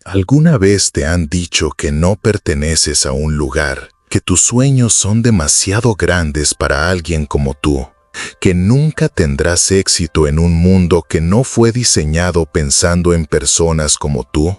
¿Alguna vez te han dicho que no perteneces a un lugar, que tus sueños son demasiado grandes para alguien como tú, que nunca tendrás éxito en un mundo que no fue diseñado pensando en personas como tú?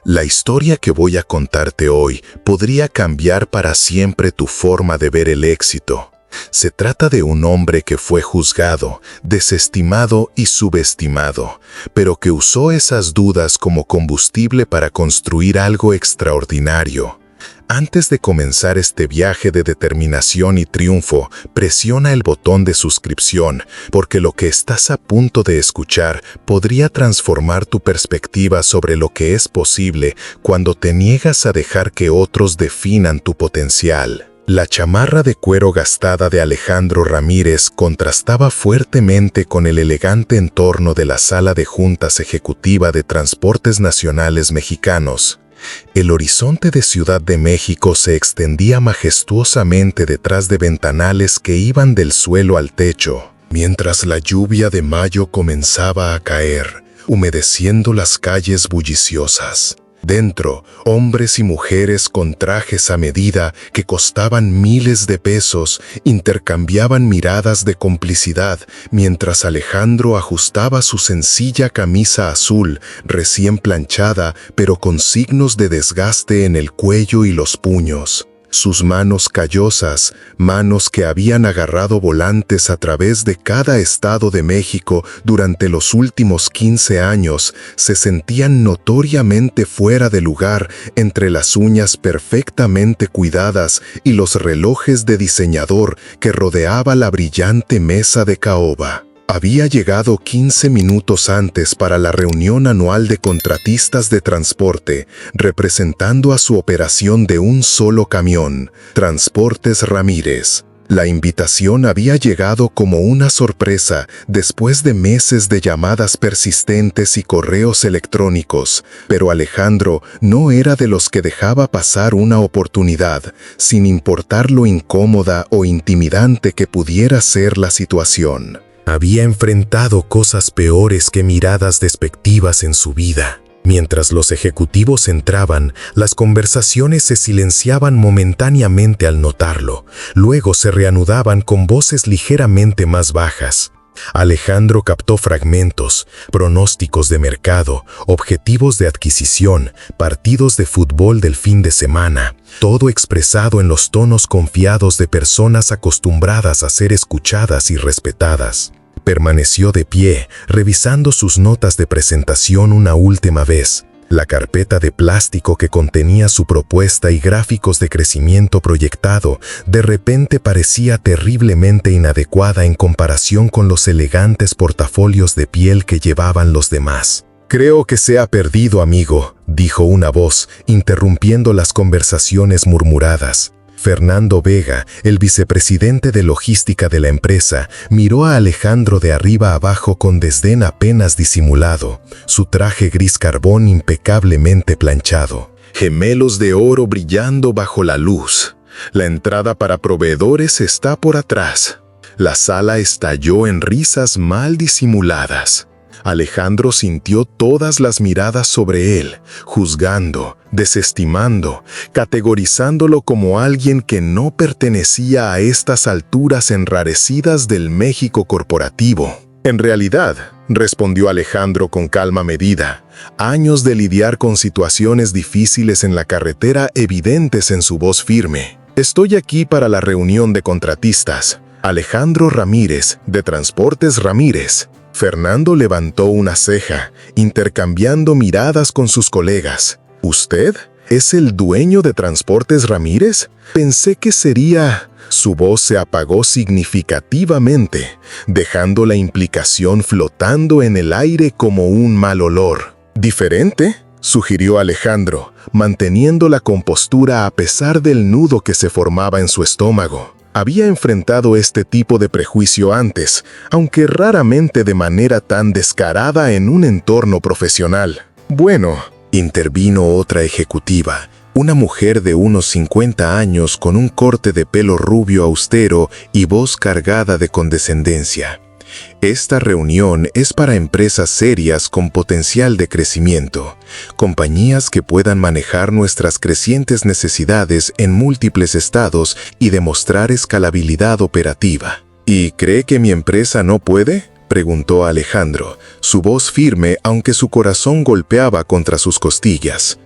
La historia que voy a contarte hoy podría cambiar para siempre tu forma de ver el éxito. Se trata de un hombre que fue juzgado, desestimado y subestimado, pero que usó esas dudas como combustible para construir algo extraordinario. Antes de comenzar este viaje de determinación y triunfo, presiona el botón de suscripción, porque lo que estás a punto de escuchar podría transformar tu perspectiva sobre lo que es posible cuando te niegas a dejar que otros definan tu potencial. La chamarra de cuero gastada de Alejandro Ramírez contrastaba fuertemente con el elegante entorno de la Sala de Juntas Ejecutiva de Transportes Nacionales Mexicanos. El horizonte de Ciudad de México se extendía majestuosamente detrás de ventanales que iban del suelo al techo, mientras la lluvia de mayo comenzaba a caer, humedeciendo las calles bulliciosas. Dentro, hombres y mujeres con trajes a medida que costaban miles de pesos intercambiaban miradas de complicidad mientras Alejandro ajustaba su sencilla camisa azul, recién planchada, pero con signos de desgaste en el cuello y los puños. Sus manos callosas, manos que habían agarrado volantes a través de cada estado de México durante los últimos 15 años, se sentían notoriamente fuera de lugar entre las uñas perfectamente cuidadas y los relojes de diseñador que rodeaba la brillante mesa de caoba. Había llegado 15 minutos antes para la reunión anual de contratistas de transporte, representando a su operación de un solo camión, Transportes Ramírez. La invitación había llegado como una sorpresa después de meses de llamadas persistentes y correos electrónicos, pero Alejandro no era de los que dejaba pasar una oportunidad, sin importar lo incómoda o intimidante que pudiera ser la situación. Había enfrentado cosas peores que miradas despectivas en su vida. Mientras los ejecutivos entraban, las conversaciones se silenciaban momentáneamente al notarlo. Luego se reanudaban con voces ligeramente más bajas. Alejandro captó fragmentos, pronósticos de mercado, objetivos de adquisición, partidos de fútbol del fin de semana, todo expresado en los tonos confiados de personas acostumbradas a ser escuchadas y respetadas. Permaneció de pie, revisando sus notas de presentación una última vez. La carpeta de plástico que contenía su propuesta y gráficos de crecimiento proyectado de repente parecía terriblemente inadecuada en comparación con los elegantes portafolios de piel que llevaban los demás. «Creo que se ha perdido, amigo», dijo una voz, interrumpiendo las conversaciones murmuradas. Fernando Vega, el vicepresidente de logística de la empresa, miró a Alejandro de arriba abajo con desdén apenas disimulado, su traje gris carbón impecablemente planchado. Gemelos de oro brillando bajo la luz. La entrada para proveedores está por atrás. La sala estalló en risas mal disimuladas. Alejandro sintió todas las miradas sobre él, juzgando, desestimando, categorizándolo como alguien que no pertenecía a estas alturas enrarecidas del México corporativo. En realidad, respondió Alejandro con calma medida, años de lidiar con situaciones difíciles en la carretera evidentes en su voz firme. Estoy aquí para la reunión de contratistas. Alejandro Ramírez, de Transportes Ramírez. Fernando levantó una ceja, intercambiando miradas con sus colegas. ¿Usted es el dueño de Transportes Ramírez? Pensé que sería... Su voz se apagó significativamente, dejando la implicación flotando en el aire como un mal olor. ¿Diferente?, sugirió Alejandro, manteniendo la compostura a pesar del nudo que se formaba en su estómago. Había enfrentado este tipo de prejuicio antes, aunque raramente de manera tan descarada en un entorno profesional. Bueno, intervino otra ejecutiva, una mujer de unos 50 años con un corte de pelo rubio austero y voz cargada de condescendencia. Esta reunión es para empresas serias con potencial de crecimiento, compañías que puedan manejar nuestras crecientes necesidades en múltiples estados y demostrar escalabilidad operativa. ¿Y cree que mi empresa no puede?, preguntó Alejandro, su voz firme aunque su corazón golpeaba contra sus costillas.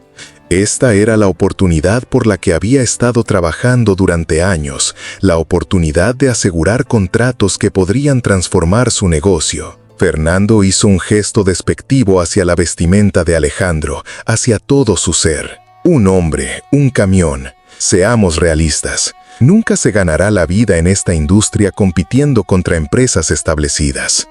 Esta era la oportunidad por la que había estado trabajando durante años, la oportunidad de asegurar contratos que podrían transformar su negocio. Fernando hizo un gesto despectivo hacia la vestimenta de Alejandro, hacia todo su ser. Un hombre, un camión. Seamos realistas. Nunca se ganará la vida en esta industria compitiendo contra empresas establecidas.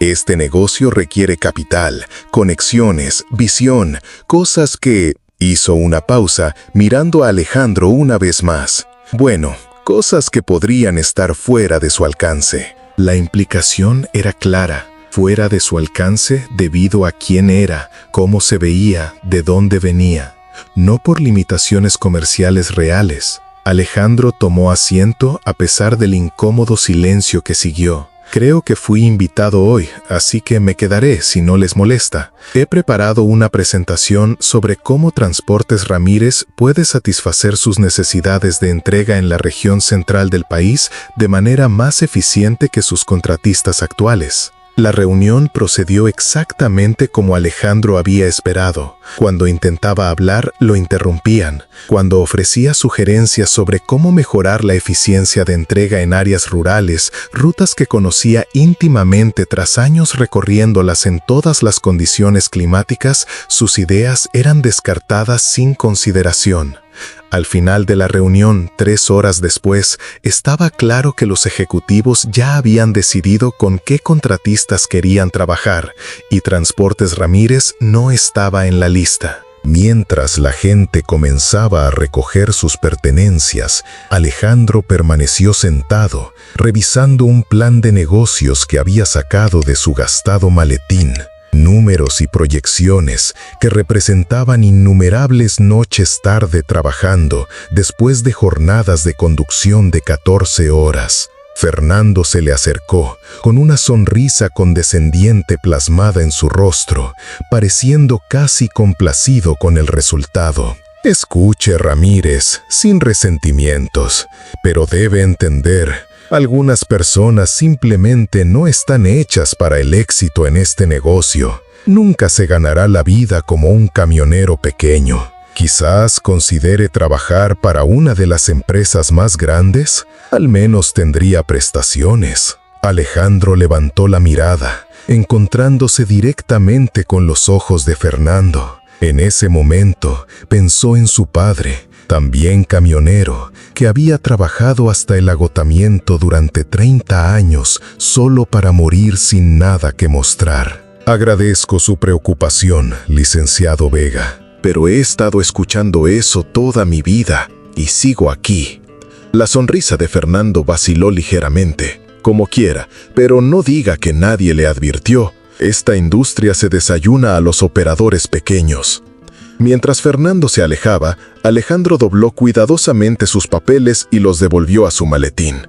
Este negocio requiere capital, conexiones, visión, cosas que... Hizo una pausa, mirando a Alejandro una vez más. Bueno, cosas que podrían estar fuera de su alcance. La implicación era clara. Fuera de su alcance debido a quién era, cómo se veía, de dónde venía. No por limitaciones comerciales reales. Alejandro tomó asiento a pesar del incómodo silencio que siguió. Creo que fui invitado hoy, así que me quedaré si no les molesta. He preparado una presentación sobre cómo Transportes Ramírez puede satisfacer sus necesidades de entrega en la región central del país de manera más eficiente que sus contratistas actuales. La reunión procedió exactamente como Alejandro había esperado. Cuando intentaba hablar, lo interrumpían. Cuando ofrecía sugerencias sobre cómo mejorar la eficiencia de entrega en áreas rurales, rutas que conocía íntimamente tras años recorriéndolas en todas las condiciones climáticas, sus ideas eran descartadas sin consideración. Al final de la reunión, 3 horas después, estaba claro que los ejecutivos ya habían decidido con qué contratistas querían trabajar, y Transportes Ramírez no estaba en la lista. Mientras la gente comenzaba a recoger sus pertenencias, Alejandro permaneció sentado, revisando un plan de negocios que había sacado de su gastado maletín. Números y proyecciones que representaban innumerables noches tarde trabajando después de jornadas de conducción de 14 horas. Fernando se le acercó, con una sonrisa condescendiente plasmada en su rostro, pareciendo casi complacido con el resultado. Escuche, Ramírez, sin resentimientos, pero debe entender... Algunas personas simplemente no están hechas para el éxito en este negocio. Nunca se ganará la vida como un camionero pequeño. Quizás considere trabajar para una de las empresas más grandes. Al menos tendría prestaciones. Alejandro levantó la mirada, encontrándose directamente con los ojos de Fernando. En ese momento pensó en su padre, también camionero, que había trabajado hasta el agotamiento durante 30 años solo para morir sin nada que mostrar. Agradezco su preocupación, licenciado Vega, pero he estado escuchando eso toda mi vida y sigo aquí. La sonrisa de Fernando vaciló ligeramente. Como quiera, pero no diga que nadie le advirtió. Esta industria se desayuna a los operadores pequeños. Mientras Fernando se alejaba, Alejandro dobló cuidadosamente sus papeles y los devolvió a su maletín.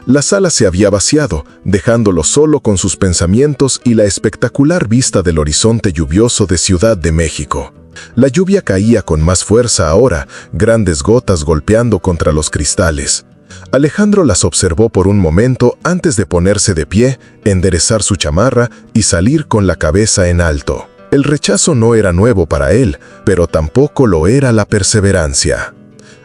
La sala se había vaciado, dejándolo solo con sus pensamientos y la espectacular vista del horizonte lluvioso de Ciudad de México. La lluvia caía con más fuerza ahora, grandes gotas golpeando contra los cristales. Alejandro las observó por un momento antes de ponerse de pie, enderezar su chamarra y salir con la cabeza en alto. El rechazo no era nuevo para él, pero tampoco lo era la perseverancia.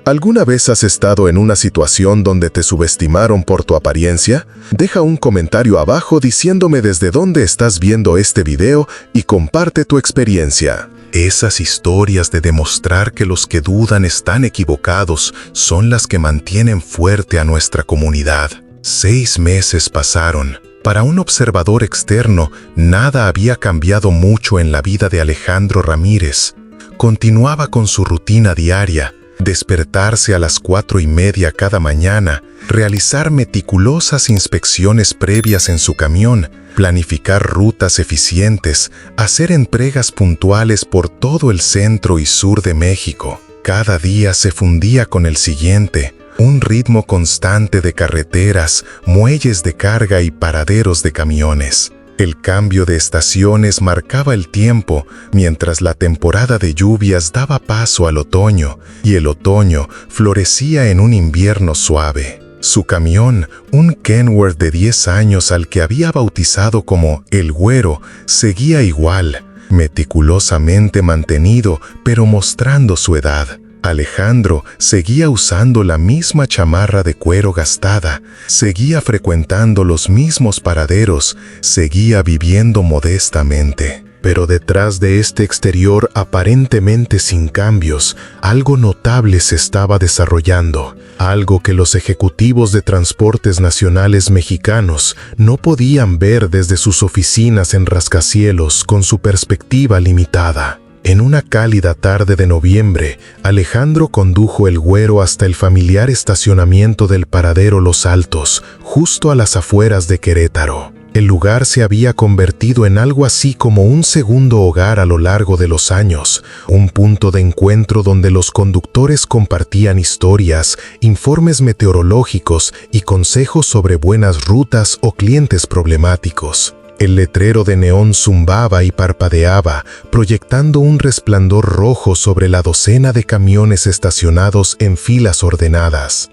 ¿Alguna vez has estado en una situación donde te subestimaron por tu apariencia? Deja un comentario abajo diciéndome desde dónde estás viendo este video y comparte tu experiencia. Esas historias de demostrar que los que dudan están equivocados son las que mantienen fuerte a nuestra comunidad. 6 meses pasaron. Para un observador externo, nada había cambiado mucho en la vida de Alejandro Ramírez. Continuaba con su rutina diaria, despertarse a las 4:30 cada mañana, realizar meticulosas inspecciones previas en su camión, planificar rutas eficientes, hacer entregas puntuales por todo el centro y sur de México. Cada día se fundía con el siguiente. Un ritmo constante de carreteras, muelles de carga y paraderos de camiones. El cambio de estaciones marcaba el tiempo, mientras la temporada de lluvias daba paso al otoño, y el otoño florecía en un invierno suave. Su camión, un Kenworth de 10 años al que había bautizado como El Güero, seguía igual, meticulosamente mantenido, pero mostrando su edad. Alejandro seguía usando la misma chamarra de cuero gastada, seguía frecuentando los mismos paraderos, seguía viviendo modestamente. Pero detrás de este exterior aparentemente sin cambios, algo notable se estaba desarrollando, algo que los ejecutivos de transportes nacionales mexicanos no podían ver desde sus oficinas en rascacielos con su perspectiva limitada. En una cálida tarde de noviembre, Alejandro condujo el Güero hasta el familiar estacionamiento del paradero Los Altos, justo a las afueras de Querétaro. El lugar se había convertido en algo así como un segundo hogar a lo largo de los años, un punto de encuentro donde los conductores compartían historias, informes meteorológicos y consejos sobre buenas rutas o clientes problemáticos. El letrero de neón zumbaba y parpadeaba, proyectando un resplandor rojo sobre la docena de camiones estacionados en filas ordenadas.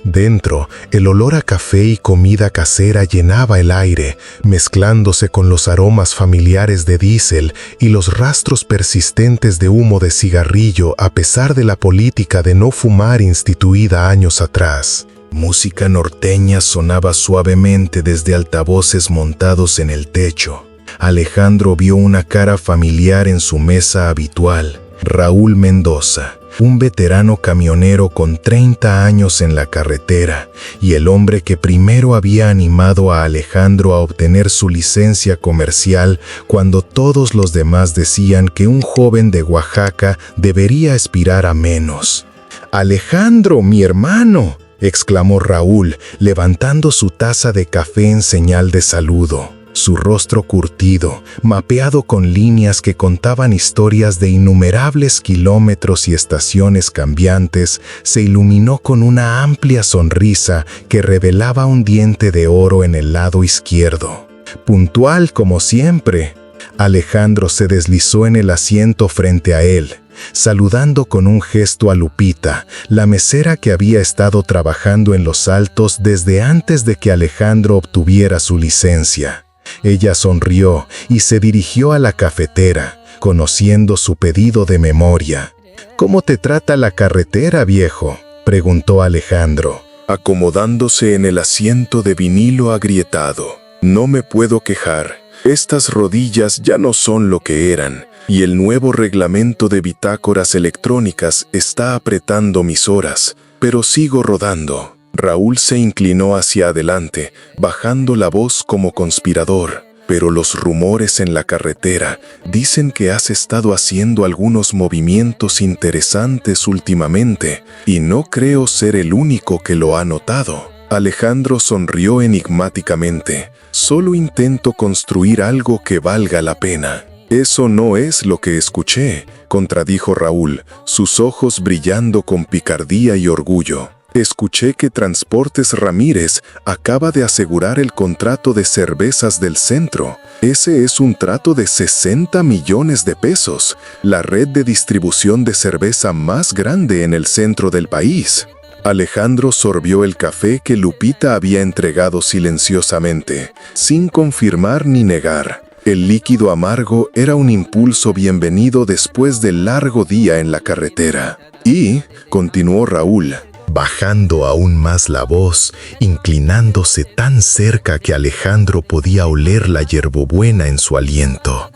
Dentro, el olor a café y comida casera llenaba el aire, mezclándose con los aromas familiares de diésel y los rastros persistentes de humo de cigarrillo a pesar de la política de no fumar instituida años atrás. Música norteña sonaba suavemente desde altavoces montados en el techo. Alejandro vio una cara familiar en su mesa habitual. Raúl Mendoza, un veterano camionero con 30 años en la carretera, y el hombre que primero había animado a Alejandro a obtener su licencia comercial cuando todos los demás decían que un joven de Oaxaca debería aspirar a menos. «Alejandro, mi hermano», exclamó Raúl, levantando su taza de café en señal de saludo. Su rostro curtido, mapeado con líneas que contaban historias de innumerables kilómetros y estaciones cambiantes, se iluminó con una amplia sonrisa que revelaba un diente de oro en el lado izquierdo. Puntual como siempre. Alejandro se deslizó en el asiento frente a él, saludando con un gesto a Lupita, la mesera que había estado trabajando en Los Altos desde antes de que Alejandro obtuviera su licencia. Ella sonrió y se dirigió a la cafetera, conociendo su pedido de memoria. «¿Cómo te trata la carretera, viejo?», preguntó Alejandro, acomodándose en el asiento de vinilo agrietado. «No me puedo quejar. Estas rodillas ya no son lo que eran, y el nuevo reglamento de bitácoras electrónicas está apretando mis horas, pero sigo rodando». Raúl se inclinó hacia adelante, bajando la voz como conspirador. «Pero los rumores en la carretera dicen que has estado haciendo algunos movimientos interesantes últimamente, y no creo ser el único que lo ha notado». Alejandro sonrió enigmáticamente. «Solo intento construir algo que valga la pena». «Eso no es lo que escuché», contradijo Raúl, sus ojos brillando con picardía y orgullo. «Escuché que Transportes Ramírez acaba de asegurar el contrato de cervezas del centro. Ese es un trato de 60 millones de pesos, la red de distribución de cerveza más grande en el centro del país». Alejandro sorbió el café que Lupita había entregado silenciosamente, sin confirmar ni negar. El líquido amargo era un impulso bienvenido después del largo día en la carretera. «Y», continuó Raúl, bajando aún más la voz, inclinándose tan cerca que Alejandro podía oler la hierbabuena en su aliento.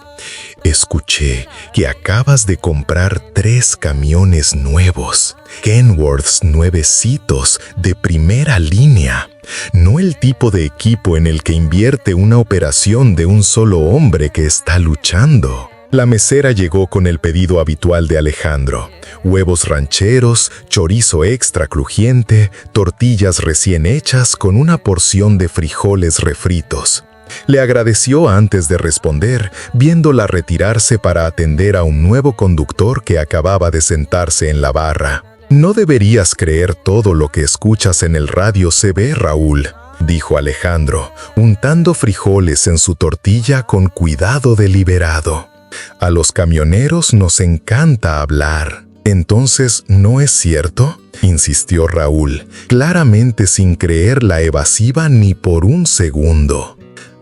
«Escuché que acabas de comprar 3 camiones nuevos, Kenworths nuevecitos, de primera línea. No el tipo de equipo en el que invierte una operación de un solo hombre que está luchando». La mesera llegó con el pedido habitual de Alejandro: huevos rancheros, chorizo extra crujiente, tortillas recién hechas con una porción de frijoles refritos. Le agradeció antes de responder, viéndola retirarse para atender a un nuevo conductor que acababa de sentarse en la barra. No deberías creer todo lo que escuchas en el radio CB, Raúl, dijo Alejandro, untando frijoles en su tortilla con cuidado deliberado. A los camioneros nos encanta hablar. Entonces, ¿no es cierto?, insistió Raúl, claramente sin creer la evasiva ni por un segundo.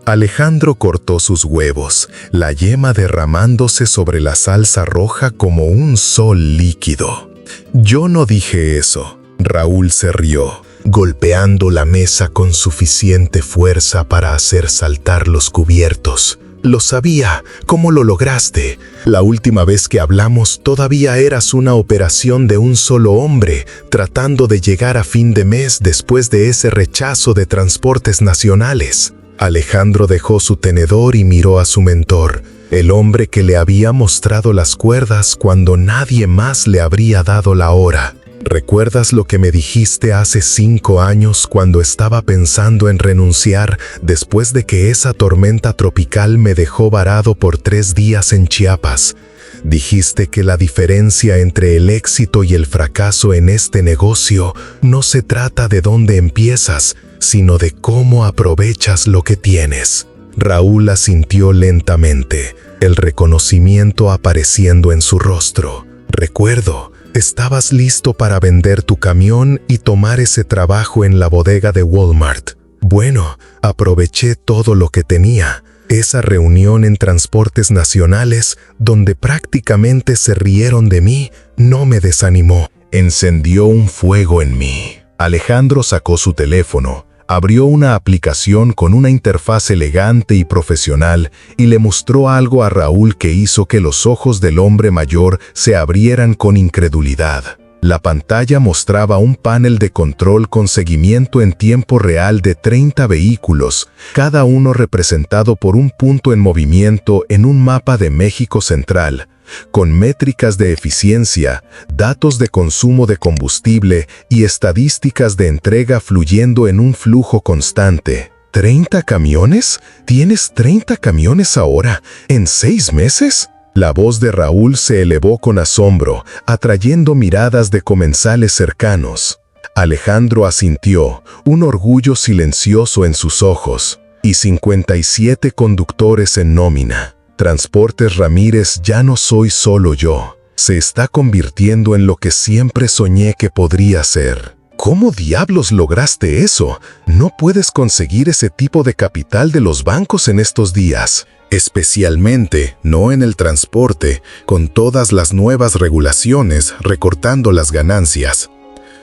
Alejandro cortó sus huevos, la yema derramándose sobre la salsa roja como un sol líquido. Yo no dije eso. Raúl se rió, golpeando la mesa con suficiente fuerza para hacer saltar los cubiertos. Lo sabía. ¿Cómo lo lograste? La última vez que hablamos todavía eras una operación de un solo hombre, tratando de llegar a fin de mes después de ese rechazo de Transportes Nacionales. Alejandro dejó su tenedor y miró a su mentor, el hombre que le había mostrado las cuerdas cuando nadie más le habría dado la hora. ¿Recuerdas lo que me dijiste hace 5 años cuando estaba pensando en renunciar después de que esa tormenta tropical me dejó varado por 3 días en Chiapas? Dijiste que la diferencia entre el éxito y el fracaso en este negocio no se trata de dónde empiezas, sino de cómo aprovechas lo que tienes. Raúl asintió lentamente, el reconocimiento apareciendo en su rostro. Recuerdo. Estabas listo para vender tu camión y tomar ese trabajo en la bodega de Walmart. Bueno, aproveché todo lo que tenía. Esa reunión en Transportes Nacionales, donde prácticamente se rieron de mí, no me desanimó. Encendió un fuego en mí. Alejandro sacó su teléfono, abrió una aplicación con una interfaz elegante y profesional y le mostró algo a Raúl que hizo que los ojos del hombre mayor se abrieran con incredulidad. La pantalla mostraba un panel de control con seguimiento en tiempo real de 30 vehículos, cada uno representado por un punto en movimiento en un mapa de México Central, con métricas de eficiencia, datos de consumo de combustible y estadísticas de entrega fluyendo en un flujo constante. ¿30 camiones? ¿Tienes 30 camiones ahora, en 6 meses? La voz de Raúl se elevó con asombro, atrayendo miradas de comensales cercanos. Alejandro asintió, un orgullo silencioso en sus ojos, y 57 conductores en nómina. Transportes Ramírez ya no soy solo yo. Se está convirtiendo en lo que siempre soñé que podría ser. ¿Cómo diablos lograste eso? No puedes conseguir ese tipo de capital de los bancos en estos días. Especialmente no en el transporte, con todas las nuevas regulaciones recortando las ganancias.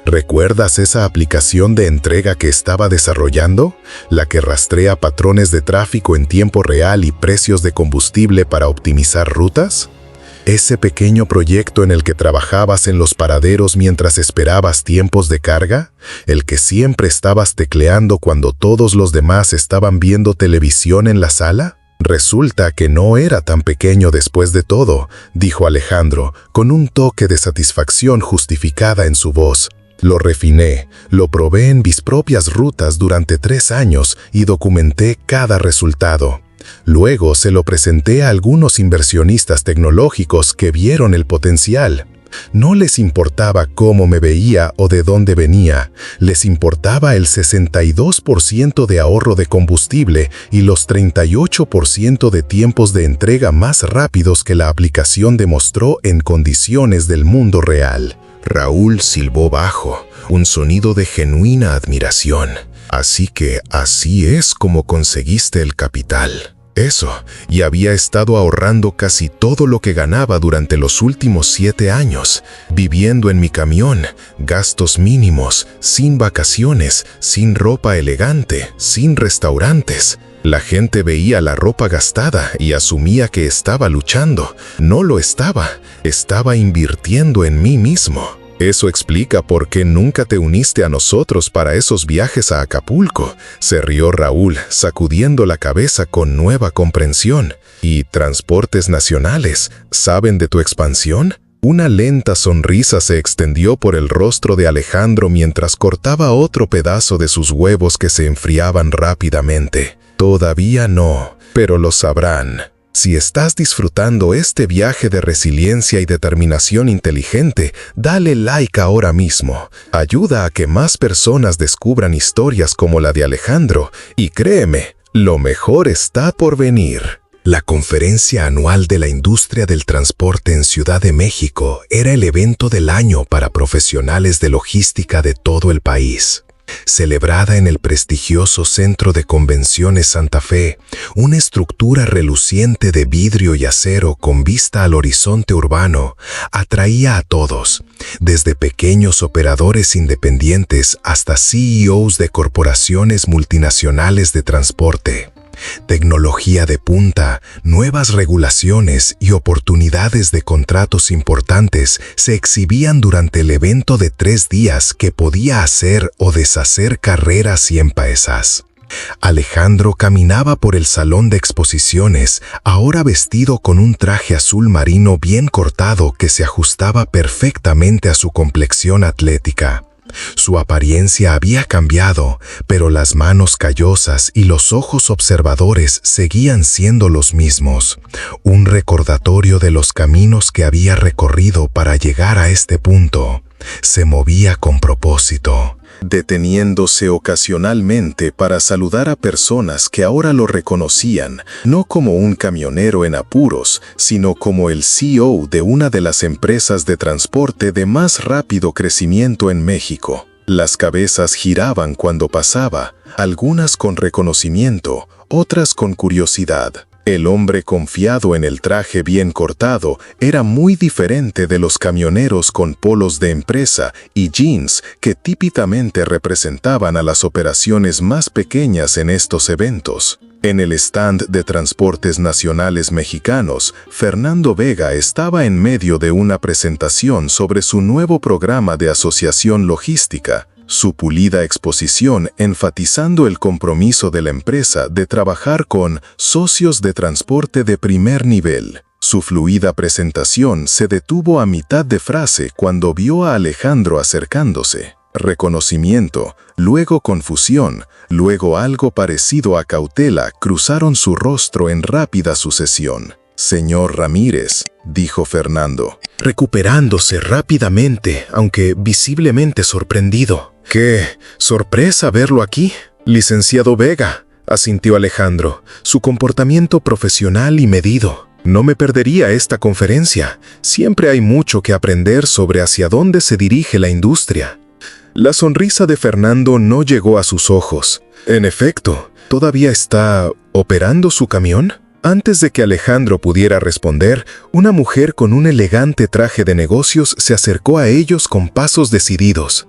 ¿Recuerdas esa aplicación de entrega que estaba desarrollando? La que rastrea patrones de tráfico en tiempo real y precios de combustible para optimizar rutas. ¿Ese pequeño proyecto en el que trabajabas en los paraderos mientras esperabas tiempos de carga? ¿El que siempre estabas tecleando cuando todos los demás estaban viendo televisión en la sala? Resulta que no era tan pequeño después de todo, dijo Alejandro, con un toque de satisfacción justificada en su voz. Lo refiné, lo probé en mis propias rutas durante 3 años y documenté cada resultado. Luego se lo presenté a algunos inversionistas tecnológicos que vieron el potencial. No les importaba cómo me veía o de dónde venía, les importaba el 62% de ahorro de combustible y los 38% de tiempos de entrega más rápidos que la aplicación demostró en condiciones del mundo real. Raúl silbó bajo, un sonido de genuina admiración. Así que así es como conseguiste el capital. Eso, y había estado ahorrando casi todo lo que ganaba durante los últimos 7 años, viviendo en mi camión, gastos mínimos, sin vacaciones, sin ropa elegante, sin restaurantes. La gente veía la ropa gastada y asumía que estaba luchando. No lo estaba, estaba invirtiendo en mí mismo. Eso explica por qué nunca te uniste a nosotros para esos viajes a Acapulco, se rió Raúl, sacudiendo la cabeza con nueva comprensión. ¿Y Transportes Nacionales saben de tu expansión? Una lenta sonrisa se extendió por el rostro de Alejandro mientras cortaba otro pedazo de sus huevos que se enfriaban rápidamente. Todavía no, pero lo sabrán. Si estás disfrutando este viaje de resiliencia y determinación inteligente, dale like ahora mismo. Ayuda a que más personas descubran historias como la de Alejandro y créeme, lo mejor está por venir. La conferencia anual de la industria del transporte en Ciudad de México era el evento del año para profesionales de logística de todo el país. Celebrada en el prestigioso Centro de Convenciones Santa Fe, una estructura reluciente de vidrio y acero con vista al horizonte urbano, atraía a todos, desde pequeños operadores independientes hasta CEOs de corporaciones multinacionales de transporte. Tecnología de punta, nuevas regulaciones y oportunidades de contratos importantes se exhibían durante el evento de 3 días que podía hacer o deshacer carreras y empresas. Alejandro caminaba por el salón de exposiciones, ahora vestido con un traje azul marino bien cortado que se ajustaba perfectamente a su complexión atlética. Su apariencia había cambiado, pero las manos callosas y los ojos observadores seguían siendo los mismos, un recordatorio de los caminos que había recorrido para llegar a este punto. Se movía con propósito, deteniéndose ocasionalmente para saludar a personas que ahora lo reconocían, no como un camionero en apuros, sino como el CEO de una de las empresas de transporte de más rápido crecimiento en México. Las cabezas giraban cuando pasaba, algunas con reconocimiento, otras con curiosidad. El hombre confiado en el traje bien cortado era muy diferente de los camioneros con polos de empresa y jeans que típicamente representaban a las operaciones más pequeñas en estos eventos. En el stand de Transportes Nacionales Mexicanos, Fernando Vega estaba en medio de una presentación sobre su nuevo programa de asociación logística. Su pulida exposición enfatizando el compromiso de la empresa de trabajar con socios de transporte de primer nivel. Su fluida presentación se detuvo a mitad de frase cuando vio a Alejandro acercándose. Reconocimiento, luego confusión, luego algo parecido a cautela cruzaron su rostro en rápida sucesión. «Señor Ramírez», dijo Fernando, recuperándose rápidamente, aunque visiblemente sorprendido. «¡Qué sorpresa verlo aquí!» «Licenciado Vega», asintió Alejandro, su comportamiento profesional y medido. «No me perdería esta conferencia. Siempre hay mucho que aprender sobre hacia dónde se dirige la industria». La sonrisa de Fernando no llegó a sus ojos. «En efecto, ¿todavía está operando su camión?» Antes de que Alejandro pudiera responder, una mujer con un elegante traje de negocios se acercó a ellos con pasos decididos.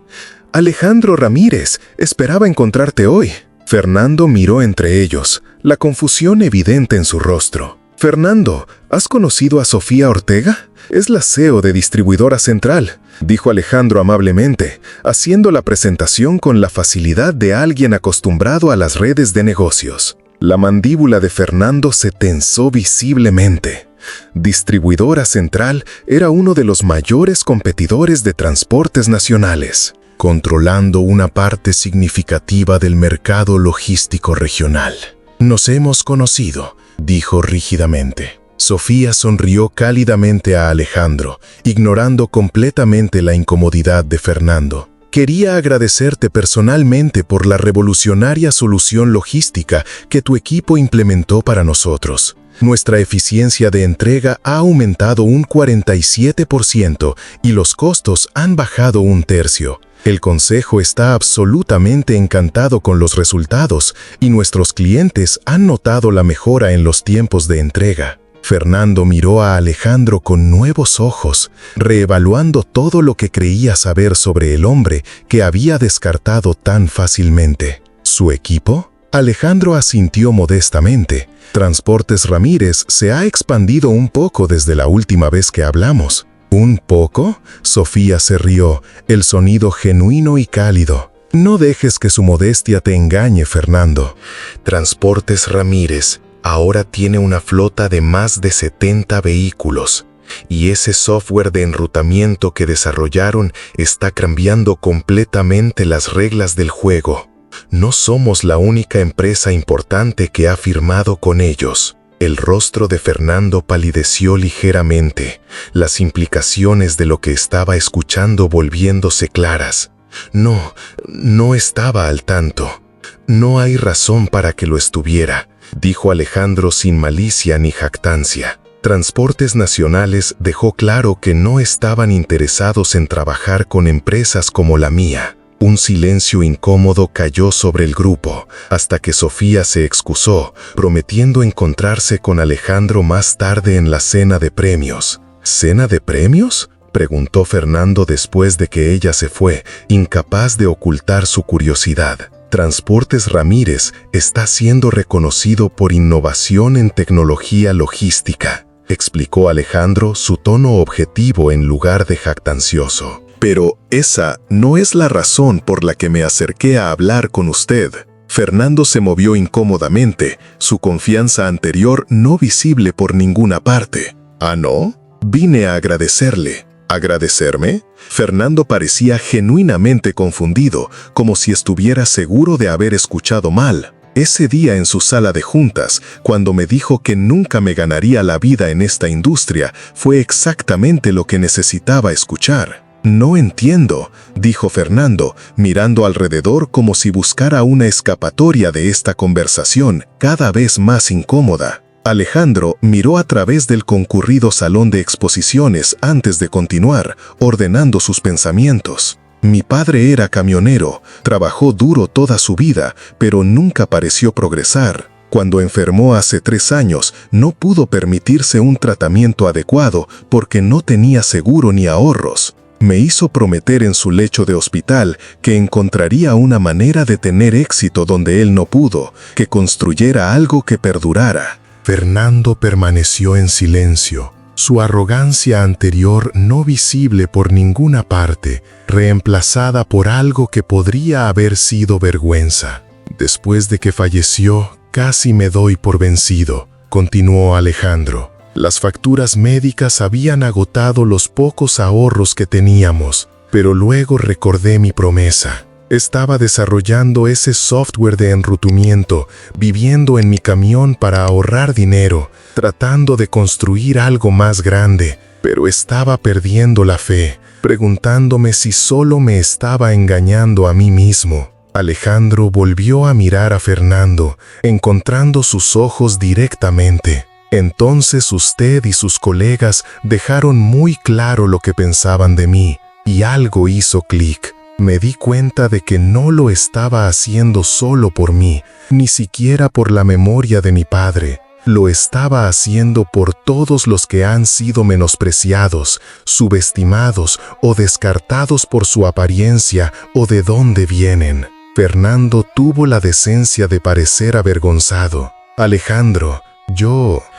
«Alejandro Ramírez, esperaba encontrarte hoy». Fernando miró entre ellos, la confusión evidente en su rostro. «Fernando, ¿has conocido a Sofía Ortega? Es la CEO de Distribuidora Central», dijo Alejandro amablemente, haciendo la presentación con la facilidad de alguien acostumbrado a las redes de negocios. La mandíbula de Fernando se tensó visiblemente. Distribuidora Central era uno de los mayores competidores de transportes nacionales, controlando una parte significativa del mercado logístico regional. «Nos hemos conocido», dijo rígidamente. Sofía sonrió cálidamente a Alejandro, ignorando completamente la incomodidad de Fernando. «Quería agradecerte personalmente por la revolucionaria solución logística que tu equipo implementó para nosotros. Nuestra eficiencia de entrega ha aumentado un 47% y los costos han bajado un tercio. El consejo está absolutamente encantado con los resultados y nuestros clientes han notado la mejora en los tiempos de entrega». Fernando miró a Alejandro con nuevos ojos, reevaluando todo lo que creía saber sobre el hombre que había descartado tan fácilmente. ¿Su equipo? Alejandro asintió modestamente. Transportes Ramírez se ha expandido un poco desde la última vez que hablamos. ¿Un poco? Sofía se rió, el sonido genuino y cálido. No dejes que su modestia te engañe, Fernando. Transportes Ramírez ahora tiene una flota de más de 70 vehículos, y ese software de enrutamiento que desarrollaron está cambiando completamente las reglas del juego. No somos la única empresa importante que ha firmado con ellos. El rostro de Fernando palideció ligeramente, las implicaciones de lo que estaba escuchando volviéndose claras. No estaba al tanto. No hay razón para que lo estuviera, dijo Alejandro sin malicia ni jactancia. Transportes Nacionales dejó claro que no estaban interesados en trabajar con empresas como la mía. Un silencio incómodo cayó sobre el grupo, hasta que Sofía se excusó, prometiendo encontrarse con Alejandro más tarde en la cena de premios. ¿Cena de premios?, preguntó Fernando después de que ella se fue, incapaz de ocultar su curiosidad. Transportes Ramírez está siendo reconocido por innovación en tecnología logística, explicó Alejandro, su tono objetivo en lugar de jactancioso. Pero esa no es la razón por la que me acerqué a hablar con usted. Fernando se movió incómodamente, su confianza anterior no visible por ninguna parte. ¿Ah, no? Vine a agradecerle. ¿Agradecerme? Fernando parecía genuinamente confundido, como si estuviera seguro de haber escuchado mal. Ese día en su sala de juntas, cuando me dijo que nunca me ganaría la vida en esta industria, fue exactamente lo que necesitaba escuchar. No entiendo, dijo Fernando, mirando alrededor como si buscara una escapatoria de esta conversación cada vez más incómoda. Alejandro miró a través del concurrido salón de exposiciones antes de continuar, ordenando sus pensamientos. Mi padre era camionero, trabajó duro toda su vida, pero nunca pareció progresar. Cuando enfermó hace 3 años, no pudo permitirse un tratamiento adecuado porque no tenía seguro ni ahorros. Me hizo prometer en su lecho de hospital que encontraría una manera de tener éxito donde él no pudo, que construyera algo que perdurara. Fernando permaneció en silencio, su arrogancia anterior no visible por ninguna parte, reemplazada por algo que podría haber sido vergüenza. Después de que falleció, casi me doy por vencido, continuó Alejandro. Las facturas médicas habían agotado los pocos ahorros que teníamos, pero luego recordé mi promesa. Estaba desarrollando ese software de enrutamiento, viviendo en mi camión para ahorrar dinero, tratando de construir algo más grande, pero estaba perdiendo la fe, preguntándome si solo me estaba engañando a mí mismo. Alejandro volvió a mirar a Fernando, encontrando sus ojos directamente. Entonces usted y sus colegas dejaron muy claro lo que pensaban de mí, y algo hizo clic. Me di cuenta de que no lo estaba haciendo solo por mí, ni siquiera por la memoria de mi padre. Lo estaba haciendo por todos los que han sido menospreciados, subestimados o descartados por su apariencia o de dónde vienen. Fernando tuvo la decencia de parecer avergonzado. Alejandro,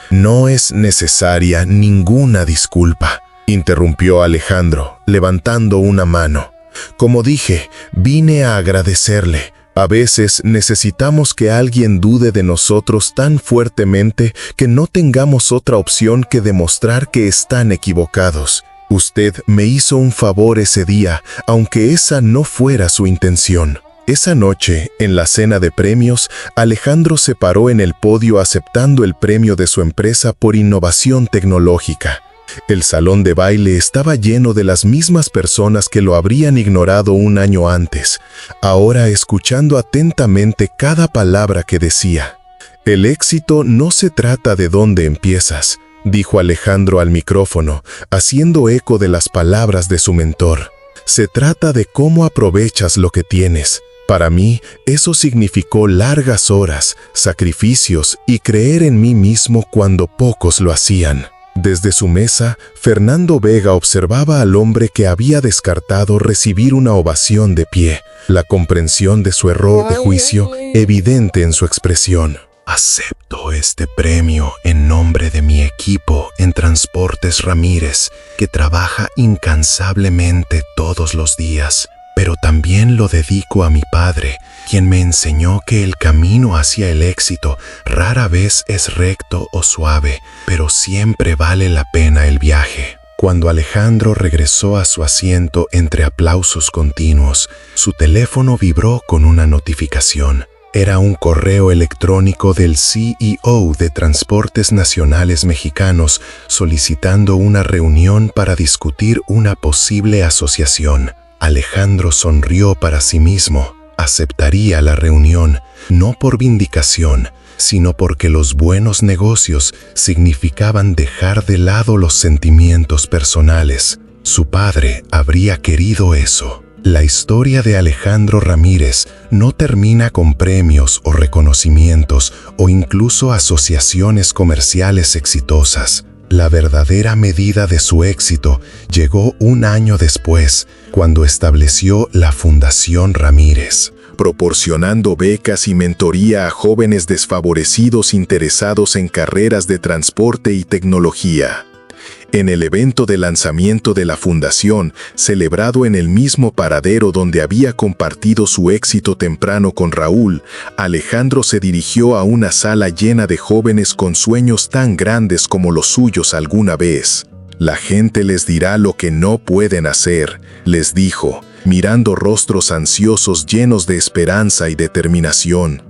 no es necesaria ninguna disculpa, interrumpió Alejandro, levantando una mano. Como dije, vine a agradecerle. A veces necesitamos que alguien dude de nosotros tan fuertemente que no tengamos otra opción que demostrar que están equivocados. Usted me hizo un favor ese día, aunque esa no fuera su intención. Esa noche, en la cena de premios, Alejandro se paró en el podio aceptando el premio de su empresa por innovación tecnológica. El salón de baile estaba lleno de las mismas personas que lo habrían ignorado un año antes, ahora escuchando atentamente cada palabra que decía. El éxito no se trata de dónde empiezas, dijo Alejandro al micrófono, haciendo eco de las palabras de su mentor. Se trata de cómo aprovechas lo que tienes. Para mí, eso significó largas horas, sacrificios y creer en mí mismo cuando pocos lo hacían. Desde su mesa, Fernando Vega observaba al hombre que había descartado recibir una ovación de pie, la comprensión de su error de juicio evidente en su expresión. Acepto este premio en nombre de mi equipo en Transportes Ramírez, que trabaja incansablemente todos los días. Pero también lo dedico a mi padre, quien me enseñó que el camino hacia el éxito rara vez es recto o suave, pero siempre vale la pena el viaje. Cuando Alejandro regresó a su asiento entre aplausos continuos, su teléfono vibró con una notificación. Era un correo electrónico del CEO de Transportes Nacionales Mexicanos solicitando una reunión para discutir una posible asociación. Alejandro sonrió para sí mismo. Aceptaría la reunión, no por vindicación, sino porque los buenos negocios significaban dejar de lado los sentimientos personales. Su padre habría querido eso. La historia de Alejandro Ramírez no termina con premios o reconocimientos o incluso asociaciones comerciales exitosas. La verdadera medida de su éxito llegó un año después, cuando estableció la Fundación Ramírez, proporcionando becas y mentoría a jóvenes desfavorecidos interesados en carreras de transporte y tecnología. En el evento de lanzamiento de la fundación, celebrado en el mismo paradero donde había compartido su éxito temprano con Raúl, Alejandro se dirigió a una sala llena de jóvenes con sueños tan grandes como los suyos alguna vez. La gente les dirá lo que no pueden hacer, les dijo, mirando rostros ansiosos llenos de esperanza y determinación.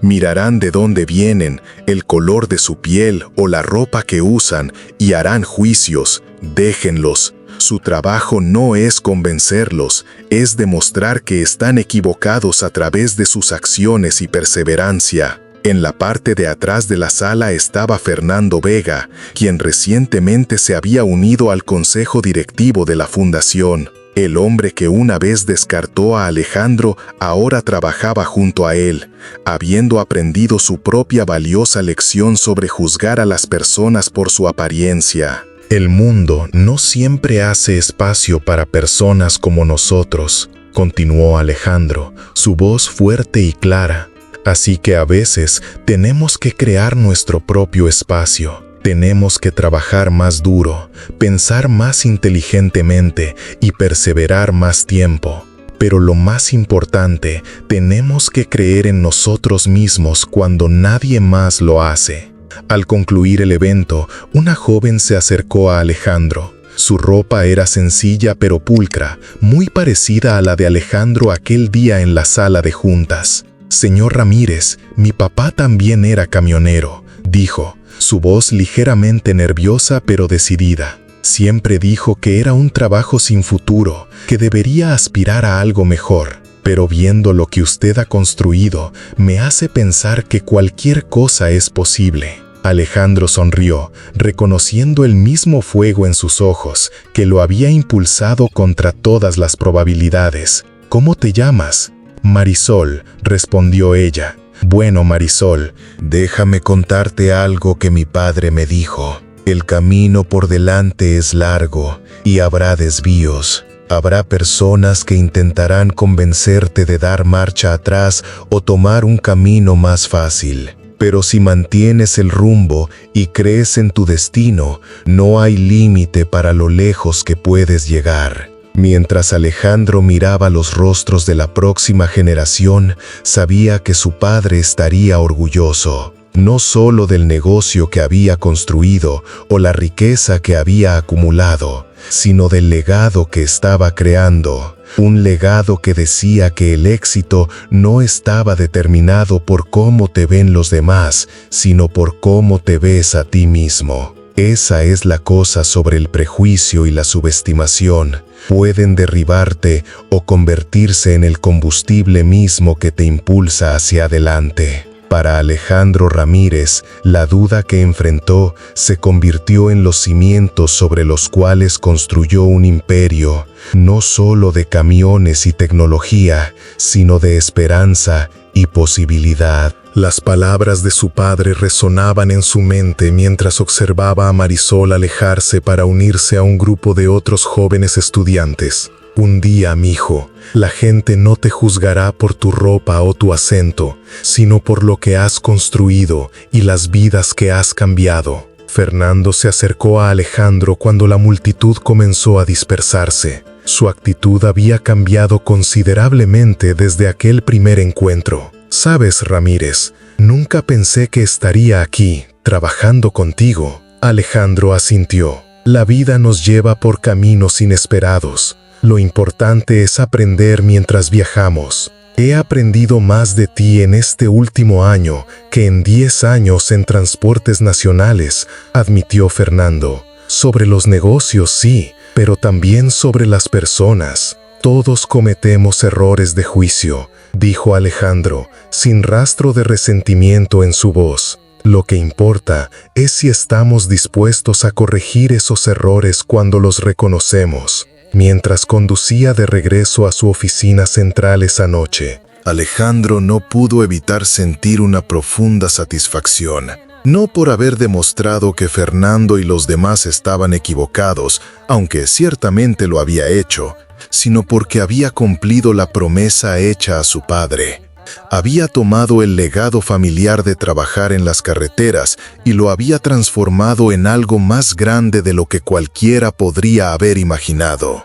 Mirarán de dónde vienen, el color de su piel o la ropa que usan y harán juicios. Déjenlos. Su trabajo no es convencerlos, es demostrar que están equivocados a través de sus acciones y perseverancia. En la parte de atrás de la sala estaba Fernando Vega, quien recientemente se había unido al consejo directivo de la fundación. El hombre que una vez descartó a Alejandro ahora trabajaba junto a él, habiendo aprendido su propia valiosa lección sobre juzgar a las personas por su apariencia. El mundo no siempre hace espacio para personas como nosotros, continuó Alejandro, su voz fuerte y clara. Así que a veces tenemos que crear nuestro propio espacio. Tenemos que trabajar más duro, pensar más inteligentemente y perseverar más tiempo. Pero lo más importante, tenemos que creer en nosotros mismos cuando nadie más lo hace. Al concluir el evento, una joven se acercó a Alejandro. Su ropa era sencilla pero pulcra, muy parecida a la de Alejandro aquel día en la sala de juntas. «Señor Ramírez, mi papá también era camionero», dijo. Su voz ligeramente nerviosa pero decidida. Siempre dijo que era un trabajo sin futuro, que debería aspirar a algo mejor. Pero viendo lo que usted ha construido, me hace pensar que cualquier cosa es posible. Alejandro sonrió, reconociendo el mismo fuego en sus ojos que lo había impulsado contra todas las probabilidades. «¿Cómo te llamas?» «Marisol», respondió ella. «Bueno, Marisol, déjame contarte algo que mi padre me dijo. El camino por delante es largo y habrá desvíos. Habrá personas que intentarán convencerte de dar marcha atrás o tomar un camino más fácil. Pero si mantienes el rumbo y crees en tu destino, no hay límite para lo lejos que puedes llegar». Mientras Alejandro miraba los rostros de la próxima generación, sabía que su padre estaría orgulloso, no solo del negocio que había construido o la riqueza que había acumulado, sino del legado que estaba creando. Un legado que decía que el éxito no estaba determinado por cómo te ven los demás, sino por cómo te ves a ti mismo. Esa es la cosa sobre el prejuicio y la subestimación. Pueden derribarte o convertirse en el combustible mismo que te impulsa hacia adelante. Para Alejandro Ramírez, la duda que enfrentó se convirtió en los cimientos sobre los cuales construyó un imperio, no solo de camiones y tecnología, sino de esperanza y posibilidad. Las palabras de su padre resonaban en su mente mientras observaba a Marisol alejarse para unirse a un grupo de otros jóvenes estudiantes. Un día, mijo, la gente no te juzgará por tu ropa o tu acento, sino por lo que has construido y las vidas que has cambiado. Fernando se acercó a Alejandro cuando la multitud comenzó a dispersarse. Su actitud había cambiado considerablemente desde aquel primer encuentro. «Sabes, Ramírez, nunca pensé que estaría aquí, trabajando contigo». Alejandro asintió. «La vida nos lleva por caminos inesperados. Lo importante es aprender mientras viajamos». He aprendido más de ti en este último año que en 10 años en transportes nacionales, admitió Fernando. Sobre los negocios sí, pero también sobre las personas. Todos cometemos errores de juicio, dijo Alejandro, sin rastro de resentimiento en su voz. Lo que importa es si estamos dispuestos a corregir esos errores cuando los reconocemos. Mientras conducía de regreso a su oficina central esa noche, Alejandro no pudo evitar sentir una profunda satisfacción. No por haber demostrado que Fernando y los demás estaban equivocados, aunque ciertamente lo había hecho, sino porque había cumplido la promesa hecha a su padre. Había tomado el legado familiar de trabajar en las carreteras y lo había transformado en algo más grande de lo que cualquiera podría haber imaginado.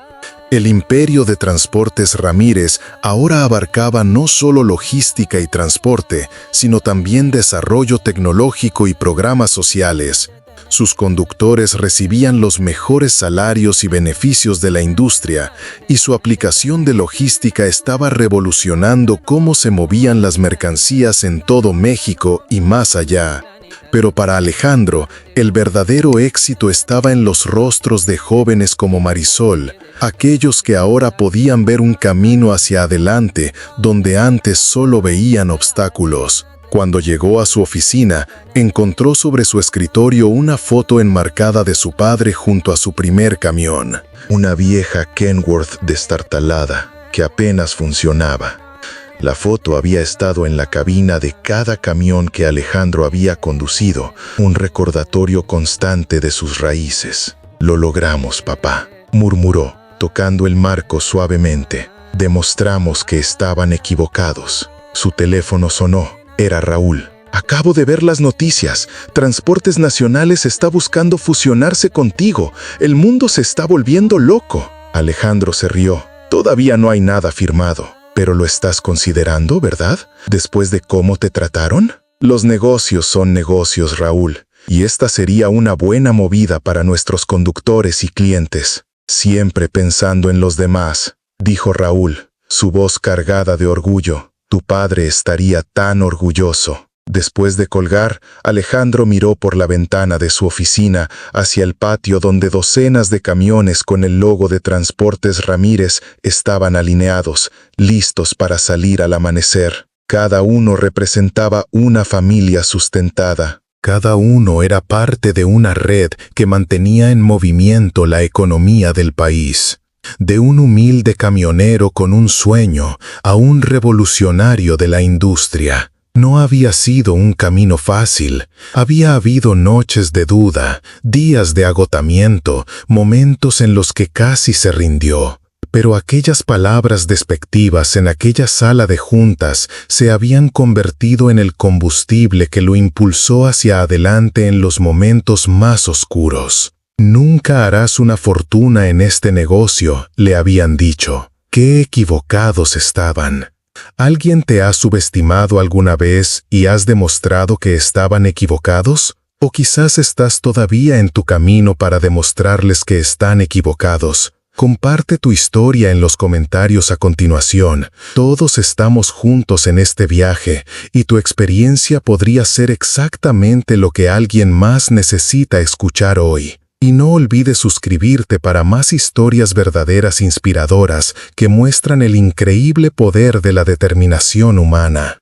El imperio de Transportes Ramírez ahora abarcaba no solo logística y transporte, sino también desarrollo tecnológico y programas sociales. Sus conductores recibían los mejores salarios y beneficios de la industria, y su aplicación de logística estaba revolucionando cómo se movían las mercancías en todo México y más allá. Pero para Alejandro, el verdadero éxito estaba en los rostros de jóvenes como Marisol, aquellos que ahora podían ver un camino hacia adelante donde antes solo veían obstáculos. Cuando llegó a su oficina, encontró sobre su escritorio una foto enmarcada de su padre junto a su primer camión. Una vieja Kenworth destartalada, que apenas funcionaba. La foto había estado en la cabina de cada camión que Alejandro había conducido, un recordatorio constante de sus raíces. «Lo logramos, papá», murmuró, tocando el marco suavemente. «Demostramos que estaban equivocados». Su teléfono sonó. Era Raúl. «Acabo de ver las noticias. Transportes Nacionales está buscando fusionarse contigo. El mundo se está volviendo loco». Alejandro se rió. «Todavía no hay nada firmado. Pero lo estás considerando, ¿verdad? Después de cómo te trataron». «Los negocios son negocios, Raúl. Y esta sería una buena movida para nuestros conductores y clientes». «Siempre pensando en los demás», dijo Raúl, su voz cargada de orgullo. «Tu padre estaría tan orgulloso». Después de colgar, Alejandro miró por la ventana de su oficina hacia el patio donde docenas de camiones con el logo de Transportes Ramírez estaban alineados, listos para salir al amanecer. Cada uno representaba una familia sustentada. Cada uno era parte de una red que mantenía en movimiento la economía del país. De un humilde camionero con un sueño a un revolucionario de la industria. No había sido un camino fácil. Había habido noches de duda, días de agotamiento, momentos en los que casi se rindió. Pero aquellas palabras despectivas en aquella sala de juntas se habían convertido en el combustible que lo impulsó hacia adelante en los momentos más oscuros. «Nunca harás una fortuna en este negocio», le habían dicho. Qué equivocados estaban. ¿Alguien te ha subestimado alguna vez y has demostrado que estaban equivocados? ¿O quizás estás todavía en tu camino para demostrarles que están equivocados? Comparte tu historia en los comentarios a continuación. Todos estamos juntos en este viaje y tu experiencia podría ser exactamente lo que alguien más necesita escuchar hoy. Y no olvides suscribirte para más historias verdaderas inspiradoras que muestran el increíble poder de la determinación humana.